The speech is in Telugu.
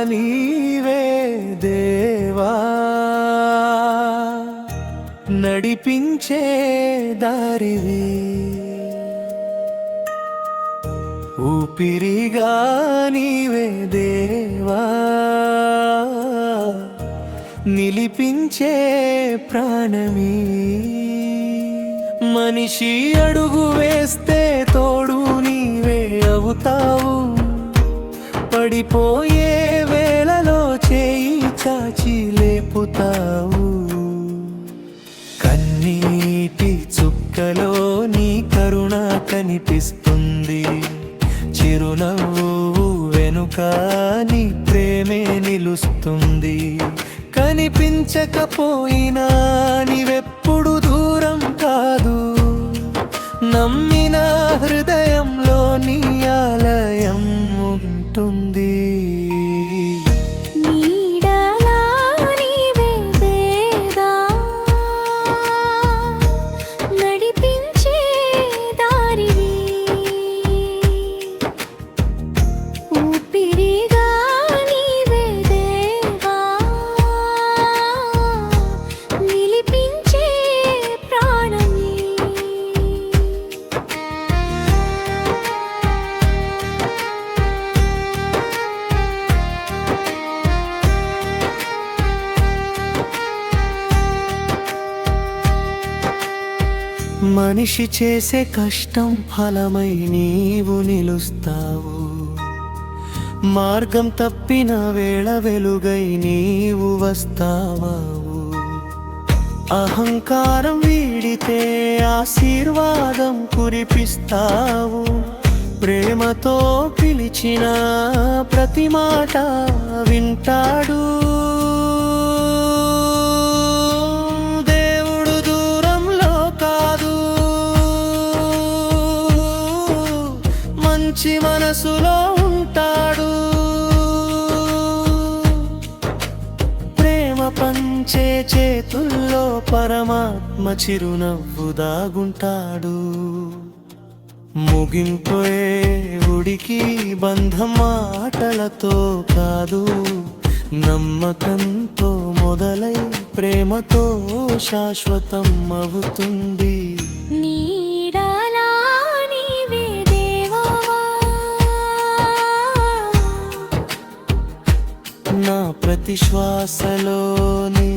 నీవే దేవా నడిపించే దారివి ఊపిరిగా నీవే దేవా నిలిపించే ప్రాణమీ మనిషి అడుగు వేస్తే తోడు నీవే అవుతావు పడిపోయే వేళలో చేయి చాచి లేపుతావు కన్నీటి చుక్కలో నీ కరుణ కనిపిస్తుంది చిరునవ్వు వెనుక నీ ప్రేమే నిలుస్తుంది కనిపించకపోయినా నీవెప్పుడు దూరం కాదు నమ్మిన హృదయంలో నీ ఆలయం ఉంటుంది మనిషి చేసే కష్టం ఫలమై నీవు నిలుస్తావు మార్గం తప్పిన వేళ వెలుగై నీవు వస్తావు అహంకారం వీడితే ఆశీర్వాదం కురిపిస్తావు ప్రేమతో పిలిచిన ప్రతి మాట వింటాడు మంచి మనసులో ఉంటాడు ప్రేమ పంచే చేతుల్లో పరమాత్మ చిరునవ్వు దాగుంటాడు ముగింపోయే ఉడికి బంధం మాటలతో కాదు నమ్మకంతో మొదలై ప్రేమతో శాశ్వతం అవుతుంది నా ప్రతి శ్వాసలో నీ